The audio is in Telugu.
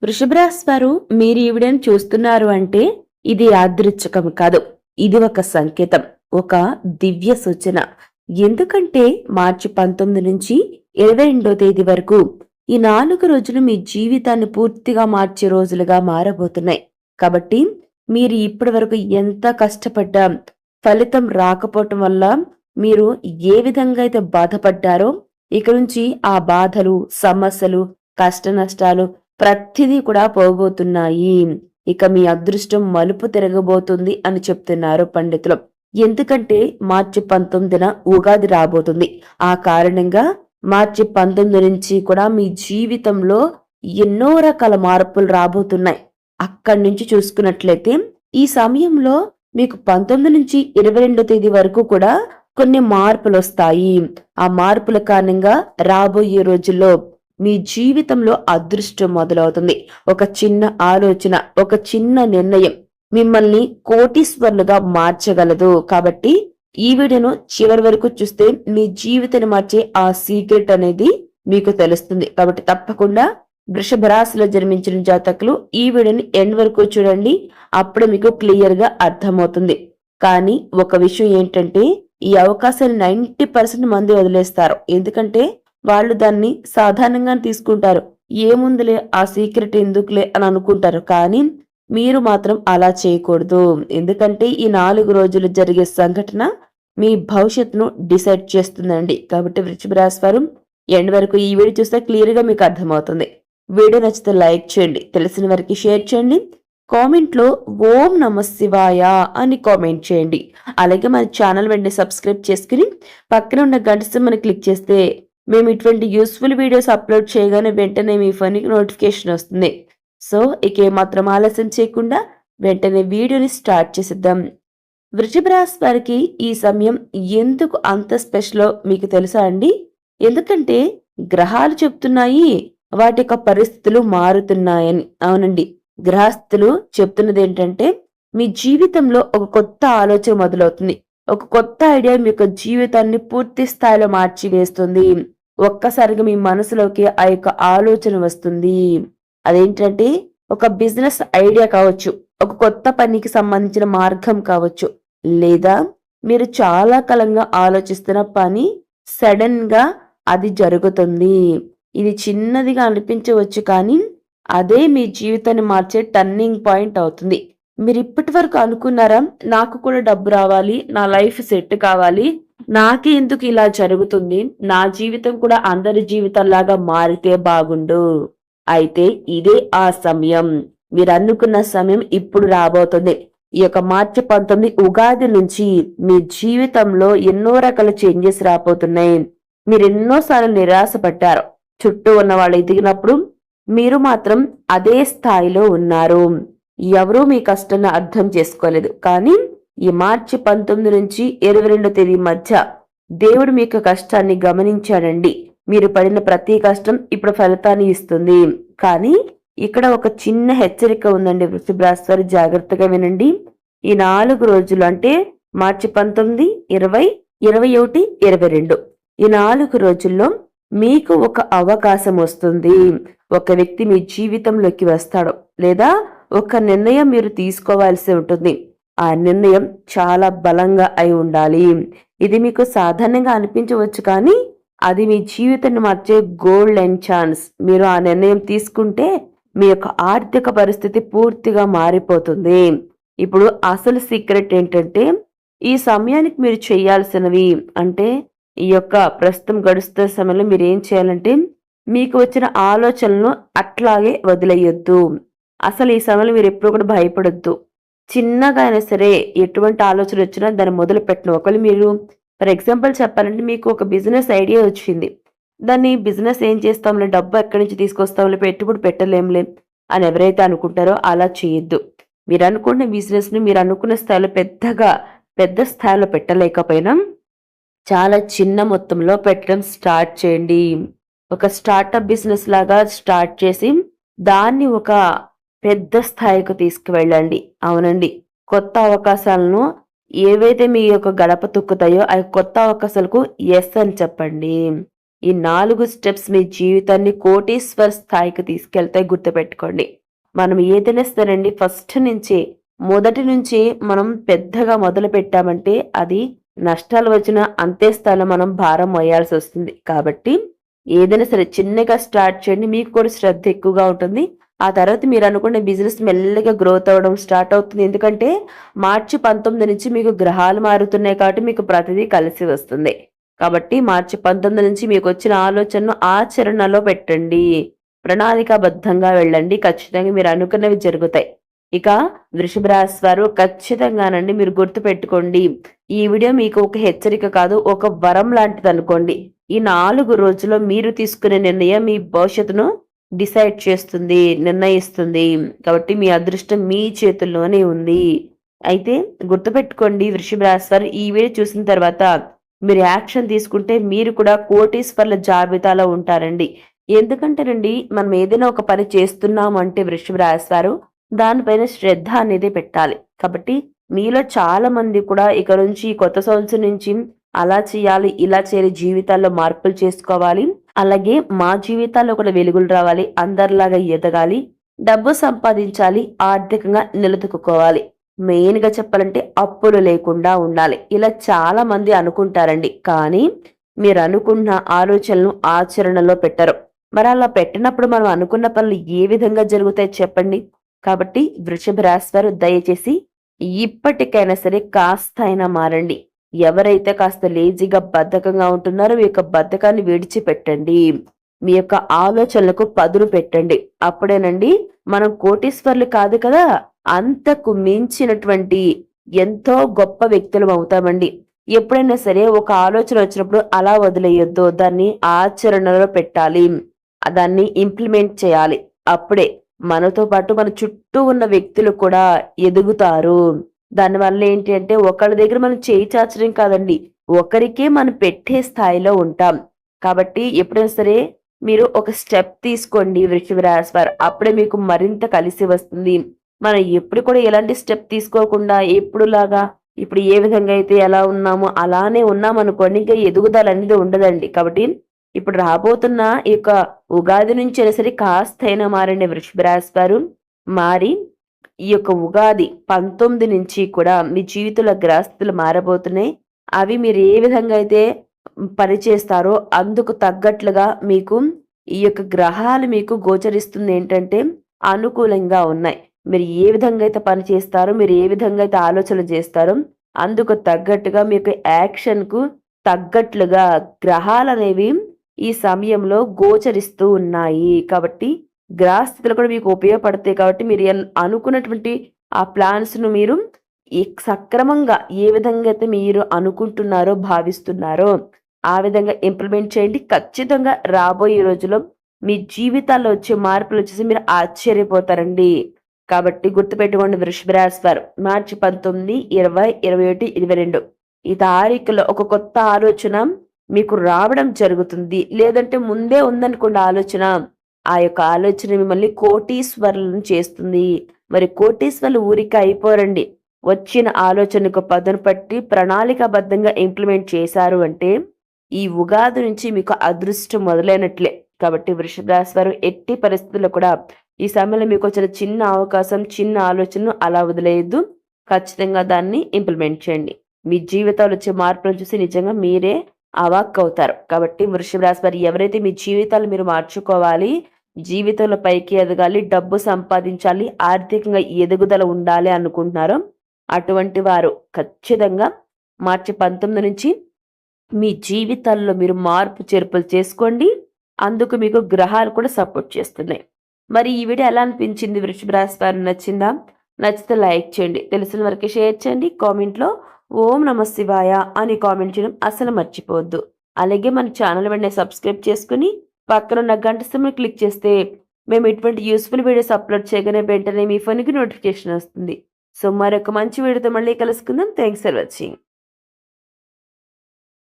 వృషభ రాశి వారు మీరు ఈ వీడియోని చూస్తున్నారు అంటే ఇది యాదృచ్ఛికం కాదు. ఇది ఒక సంకేతం, ఒక దివ్య సూచన. ఎందుకంటే మార్చి 19 నుంచి 22వ తేదీ వరకు ఈ 4 రోజులు మీ జీవితాన్ని పూర్తిగా మార్చే రోజులుగా మారబోతున్నాయి. కాబట్టి మీరు ఇప్పటి వరకు ఎంత కష్టపడ్డా ఫలితం రాకపోవటం వల్ల మీరు ఏ విధంగా అయితే బాధపడ్డారో ఇక నుంచి ఆ బాధలు, సమస్యలు, కష్ట నష్టాలు ప్రతిదీ కూడా పోబోతున్నాయి. ఇక మీ అదృష్టం మలుపు తిరగబోతుంది అని చెప్తున్నారు పండితులు. ఎందుకంటే మార్చి 19న ఉగాది రాబోతుంది. ఆ కారణంగా మార్చి 19 నుంచి కూడా మీ జీవితంలో ఎన్నో రకాల మార్పులు రాబోతున్నాయి. అక్కడి నుంచి చూసుకున్నట్లయితే ఈ సమయంలో మీకు 19 నుంచి 22వ తేదీ వరకు కూడా కొన్ని మార్పులు వస్తాయి. ఆ మార్పుల కారణంగా రాబోయే రోజుల్లో మీ జీవితంలో అదృష్టం మొదలవుతుంది. ఒక చిన్న ఆలోచన, ఒక చిన్న నిర్ణయం మిమ్మల్ని కోటీశ్వరులుగా మార్చగలదు. కాబట్టి ఈ వీడియోను చివరి వరకు చూస్తే మీ జీవితాన్ని మార్చే ఆ సీక్రెట్ అనేది మీకు తెలుస్తుంది. కాబట్టి తప్పకుండా వృషభ రాశిలో జన్మించిన జాతకులు ఈ వీడియోని ఎండ్ వరకు చూడండి. అప్పుడు మీకు క్లియర్ గా అర్థమవుతుంది. కానీ ఒక విషయం ఏంటంటే ఈ అవకాశాన్ని 90% మంది వదిలేస్తారు. ఎందుకంటే వాళ్ళు దాన్ని సాధారణంగా తీసుకుంటారు. ఏముందిలే ఆ సీక్రెట్ ఎందుకులే అని అనుకుంటారు. కానీ మీరు మాత్రం అలా చేయకూడదు. ఎందుకంటే ఈ 4 రోజులు జరిగే సంఘటన మీ భవిష్యత్తును డిసైడ్ చేస్తుందండి. కాబట్టి వృషభ రాశి వారు ఎండ్ వరకు ఈ వీడియో చూస్తే క్లియర్ గా మీకు అర్థమవుతుంది. వీడియో నచ్చితే లైక్ చేయండి, తెలిసిన వారికి షేర్ చేయండి. కామెంట్ లో ఓం నమ శివాయ అని కామెంట్ చేయండి. అలాగే మన ఛానల్ వెంటనే సబ్స్క్రైబ్ చేసుకుని పక్కన ఉన్న గంట సింబల్ని క్లిక్ చేస్తే మేము ఇటువంటి యూస్ఫుల్ వీడియోస్ అప్లోడ్ చేయగానే వెంటనే మీ ఫోన్కి నోటిఫికేషన్ వస్తుంది. సో ఇక ఏమాత్రం ఆలస్యం చేయకుండా వెంటనే వీడియోని స్టార్ట్ చేసేద్దాం. వృషభ రాశి వారికి ఈ సమయం ఎందుకు అంత స్పెషలో మీకు తెలుసా అండి? ఎందుకంటే గ్రహాలు చెప్తున్నాయి వాటి యొక్క పరిస్థితులు మారుతున్నాయని. అవునండి, గ్రహస్థులు చెప్తున్నది ఏంటంటే మీ జీవితంలో ఒక కొత్త ఆలోచన మొదలవుతుంది. ఒక కొత్త ఐడియా మీ యొక్క జీవితాన్ని పూర్తి స్థాయిలో మార్చి వేస్తుంది. ఒక్కసారిగా మీ మనసులోకి ఆ యొక్క ఆలోచన వస్తుంది. అదేంటంటే ఒక బిజినెస్ ఐడియా కావచ్చు, ఒక కొత్త పనికి సంబంధించిన మార్గం కావచ్చు, లేదా మీరు చాలా కాలంగా ఆలోచిస్తున్న పని సడన్ గా అది జరుగుతుంది. ఇది చిన్నదిగా అనిపించవచ్చు, కానీ అదే మీ జీవితాన్ని మార్చే టర్నింగ్ పాయింట్ అవుతుంది. మీరు ఇప్పటి వరకు అనుకున్నారా, నాకు కూడా డబ్బు రావాలి, నా లైఫ్ సెట్ కావాలి, నాకే ఎందుకు ఇలా జరుగుతుంది, నా జీవితం కూడా అందరి జీవితంలాగా మారితే బాగుండు. అయితే ఇదే ఆ సమయం. మీరు అనుకున్న సమయం ఇప్పుడు రాబోతుంది. ఈ యొక్క మార్చి 19 ఉగాది నుంచి మీ జీవితంలో ఎన్నో రకాల చేంజెస్ రాబోతున్నాయి. మీరు ఎన్నోసార్లు నిరాశపడ్డారు. చుట్టూ ఉన్న వాళ్ళు ఎదిగినప్పుడు మీరు మాత్రం అదే స్థాయిలో ఉన్నారు. ఎవరూ మీ కష్టాన్ని అర్థం చేసుకోలేదు. కానీ ఈ మార్చి 19 నుంచి 22వ తేదీ మధ్య దేవుడు మీ యొక్క కష్టాన్ని గమనించాడండి. మీరు పడిన ప్రతి కష్టం ఇప్పుడు ఫలితాన్ని ఇస్తుంది. కానీ ఇక్కడ ఒక చిన్న హెచ్చరిక ఉందండి. వృషభ రాశి వారు జాగ్రత్తగా వినండి. ఈ 4 రోజులు అంటే మార్చి 19, 20, 21, 22 ఈ 4 రోజుల్లో మీకు ఒక అవకాశం వస్తుంది. ఒక వ్యక్తి మీ జీవితంలోకి వస్తాడు, లేదా ఒక నిర్ణయం మీరు తీసుకోవాల్సి ఉంటుంది. ఆ నిర్ణయం చాలా బలంగా అయి ఉండాలి. ఇది మీకు సాధారణంగా అనిపించవచ్చు, కానీ అది మీ జీవితాన్ని మార్చే గోల్డెన్ ఛాన్స్. మీరు ఆ నిర్ణయం తీసుకుంటే మీ యొక్క ఆర్థిక పరిస్థితి పూర్తిగా మారిపోతుంది. ఇప్పుడు అసలు సీక్రెట్ ఏంటంటే ఈ సమయానికి మీరు చేయాల్సినవి అంటే ఈ యొక్క ప్రస్తుతం గడుస్తున్న సమయంలో మీరు ఏం చేయాలంటే మీకు వచ్చిన ఆలోచనలను అట్లాగే వదిలేయొద్దు. అసలు ఈ సమయంలో మీరు ఎప్పుడు కూడా భయపడొద్దు. చిన్నగా అయినా సరే ఎటువంటి ఆలోచన వచ్చినా దాన్ని మొదలు పెట్టను. ఒకవేళ మీరు ఫర్ ఎగ్జాంపుల్ చెప్పాలంటే మీకు ఒక బిజినెస్ ఐడియా వచ్చింది. దాన్ని బిజినెస్ ఏం చేస్తాంలే, డబ్బు ఎక్కడి నుంచి తీసుకొస్తాంలే, పెట్టుబడి పెట్టలేంలే అని ఎవరైతే అనుకుంటారో అలా చేయొద్దు. మీరు అనుకున్న బిజినెస్ ని మీరు అనుకున్న స్థాయిలో పెద్ద స్థాయిలో పెట్టలేకపోయినా చాలా చిన్న మొత్తంలో పెట్టడం స్టార్ట్ చేయండి. ఒక స్టార్టప్ బిజినెస్ లాగా స్టార్ట్ చేసి దాన్ని ఒక పెద్ద స్థాయికి తీసుకువెళ్ళండి. అవునండి, కొత్త అవకాశాలను ఏవైతే మీ యొక్క గడప తొక్కుతాయో ఆ కొత్త అవకాశాలకు ఎస్ అని చెప్పండి. ఈ 4 స్టెప్స్ మీ జీవితాన్ని కోటీశ్వర స్థాయికి తీసుకెళ్తాయి, గుర్తుపెట్టుకోండి. మనం ఏదైనా సరేనండి ఫస్ట్ నుంచే, మొదటి నుంచి మనం పెద్దగా మొదలు పెట్టామంటే అది నష్టాలు వచ్చినా అంతే స్థాయిలో మనం భారం మోయాల్సొస్తుంది. కాబట్టి ఏదైనా సరే చిన్నగా స్టార్ట్ చేయండి. మీకు కూడా శ్రద్ధ ఎక్కువగా ఉంటుంది. ఆ తర్వాత మీరనుకున్న బిజినెస్ మెల్లగా గ్రోత్ అవ్వడం స్టార్ట్ అవుతుంది. ఎందుకంటే మార్చి 19 నుంచి మీకు గ్రహాలు మారుతున్నాయి కాబట్టి మీకు ప్రతిదీ కలిసి వస్తుంది. కాబట్టి మార్చి 19 నుంచి మీకొచ్చిన ఆలోచనను ఆచరణలో పెట్టండి. ప్రణాళికాబద్ధంగా వెళ్ళండి. ఖచ్చితంగా మీరు అనుకున్నవి జరుగుతాయి. ఇక వృషభ రాశి వారు ఖచ్చితంగానండి మీరు గుర్తుపెట్టుకోండి. ఈ వీడియో మీకు ఒక హెచ్చరిక కాదు, ఒక వరం లాంటిదనుకోండి. ఈ 4 రోజుల్లో మీరు తీసుకునే నిర్ణయం మీ భవిష్యత్తును డిసైడ్ చేస్తుంది, నిర్ణయిస్తుంది. కాబట్టి మీ అదృష్టం మీ చేతుల్లోనే ఉంది. అయితే గుర్తుపెట్టుకోండి వృషభ రాశి వారు, ఈ వీడియో చూసిన తర్వాత మీరు యాక్షన్ తీసుకుంటే మీరు కూడా కోటీశ్వర్ల జాబితాలో ఉంటారండి. ఎందుకంటేనండి మనం ఏదైనా ఒక పని చేస్తున్నాము అంటే వృషభ రాశి వారు దానిపైన శ్రద్ధ అనేది పెట్టాలి. కాబట్టి మీలో చాలా మంది కూడా ఇక నుంచి కొత్త సంవత్సరం నుంచి అలా చేయాలి, ఇలా చేయాలి, జీవితాల్లో మార్పులు చేసుకోవాలి. అలాగే మా జీవితాల్లో కూడా వెలుగులు రావాలి, అందరిలాగా ఎదగాలి, డబ్బు సంపాదించాలి, ఆర్థికంగా నిలదొక్కుకోవాలి. మెయిన్ గా చెప్పాలంటే అప్పులు లేకుండా ఉండాలి. ఇలా చాలా మంది అనుకుంటారండి. కానీ మీరు అనుకున్న ఆలోచనలను ఆచరణలో పెట్టరు. మరి అలా పెట్టినప్పుడు మనం అనుకున్న పనులు ఏ విధంగా జరుగుతాయి చెప్పండి. కాబట్టి వృషభ రాశి వారు దయచేసి ఇప్పటికైనా సరే కాస్త అయినా మారండి. ఎవరైతే కాస్త లేజీగా బద్ధకంగా ఉంటున్నారో మీ యొక్క బద్ధకాన్ని విడిచిపెట్టండి. మీ యొక్క ఆలోచనలకు పదును పెట్టండి. అప్పుడేనండి మనం కోటీశ్వర్లు కాదు కదా, అంతకు మించినటువంటి ఎంతో గొప్ప వ్యక్తులం అవుతామండి. ఎప్పుడైనా సరే ఒక ఆలోచన వచ్చినప్పుడు అలా వదిలేయొద్దు, దాన్ని ఆచరణలో పెట్టాలి, దాన్ని ఇంప్లిమెంట్ చేయాలి. అప్పుడే మనతో పాటు మన చుట్టూ ఉన్న వ్యక్తులు కూడా ఎదుగుతారు. దానివల్ల ఏంటి అంటే ఒకళ్ళ దగ్గర మనం చేయి చాచడం కాదండి, ఒకరికే మనం పెట్టే స్థాయిలో ఉంటాం. కాబట్టి ఎప్పుడైనా సరే మీరు ఒక స్టెప్ తీసుకోండి వృషభ రాశి వారు, అప్పుడే మీకు మరింత కలిసి వస్తుంది. మనం ఎప్పుడు కూడా ఎలాంటి స్టెప్ తీసుకోకుండా ఎప్పుడులాగా ఇప్పుడు ఏ విధంగా అయితే ఎలా ఉన్నామో అలానే ఉన్నామనుకోండి, ఇంకా ఎదుగుదల అనేది ఉండదండి. కాబట్టి ఇప్పుడు రాబోతున్న ఈ యొక్క ఉగాది నుంచి అయినా సరే కాస్తైనా మారండి వృషభ రాశి వారు. మారి ఈ యొక్క ఉగాది 19 నుంచి కూడా మీ జీవితంలో గ్రహస్థితులు మారబోతున్నాయి. అవి మీరు ఏ విధంగా అయితే పని చేస్తారో అందుకు తగ్గట్లుగా మీకు ఈ యొక్క గ్రహాలు మీకు గోచరిస్తుంది ఏంటంటే అనుకూలంగా ఉన్నాయి. మీరు ఏ విధంగా అయితే పని చేస్తారో, మీరు ఏ విధంగా అయితే ఆలోచన చేస్తారో అందుకు తగ్గట్టుగా మీకు యాక్షన్‌కు తగ్గట్లుగా గ్రహాలనేవి ఈ సమయంలో గోచరిస్తూ ఉన్నాయి. కాబట్టి గ్రహస్థితులు కూడా మీకు ఉపయోగపడతాయి. కాబట్టి మీరు అనుకున్నటువంటి ఆ ప్లాన్స్‌ను మీరు సక్రమంగా ఏ విధంగా అయితే మీరు అనుకుంటున్నారో, భావిస్తున్నారో ఆ విధంగా ఇంప్లిమెంట్ చేయండి. ఖచ్చితంగా రాబోయే రోజుల్లో మీ జీవితాల్లో వచ్చే మార్పులొచ్చేసి మీరు ఆశ్చర్యపోతారండి. కాబట్టి గుర్తుపెట్టుకోండి వృషభ రాశి వారు, మార్చి 19, 20, 21, 22 ఈ తారీఖులో ఒక కొత్త ఆలోచన మీకు రావడం జరుగుతుంది. లేదంటే ముందే ఉందనుకోండి ఆలోచన, ఆ యొక్క ఆలోచన మిమ్మల్ని కోటీశ్వరులను చేస్తుంది. మరి కోటీశ్వరులు ఊరికే అయిపోరండి. వచ్చిన ఆలోచనకు పదును పట్టి ప్రణాళికాబద్ధంగా ఇంప్లిమెంట్ చేశారు అంటే ఈ ఉగాది నుంచి మీకు అదృష్టం మొదలైనట్లే. కాబట్టి వృషభ రాశి వారు ఎట్టి పరిస్థితుల్లో కూడా ఈ సమయంలో మీకు వచ్చిన చిన్న అవకాశం, చిన్న ఆలోచనను అలా వదిలేయద్దు. ఖచ్చితంగా దాన్ని ఇంప్లిమెంట్ చేయండి. మీ జీవితాలు వచ్చే మార్పులను చూసి నిజంగా మీరే అవాక్కవుతారు. కాబట్టి వృషభ రాశి వారు ఎవరైతే మీ జీవితాలు మీరు మార్చుకోవాలి, జీవితంలో పైకి ఎదగాలి, డబ్బు సంపాదించాలి, ఆర్థికంగా ఎదుగుదల ఉండాలి అనుకుంటున్నారో అటువంటి వారు ఖచ్చితంగా మార్చి 19 నుంచి మీ జీవితాల్లో మీరు మార్పు చేర్పులు చేసుకోండి. అందుకు మీకు గ్రహాలు కూడా సపోర్ట్ చేస్తున్నాయి. మరి ఈ వీడియో ఎలా అనిపించింది? వృషభ రాశి వారు నచ్చిందా? నచ్చితే లైక్ చేయండి, తెలిసిన వరకు షేర్ చేయండి. కామెంట్లో ఓం నమ శివాయ అని కామెంట్ చేయడం అసలు మర్చిపోవద్దు. అలాగే మన ఛానల్ వెంటనే సబ్స్క్రైబ్ చేసుకుని పక్కనున్న గంట సింబల్ క్లిక్ చేస్తే మేము ఇటువంటి యూస్ఫుల్ వీడియోస్ అప్లోడ్ చేయగానే వెంటనే మీ ఫోన్కి నోటిఫికేషన్ వస్తుంది. సో మరొక మంచి వీడియోతో మళ్ళీ కలుసుకుందాం. Thanks for watching.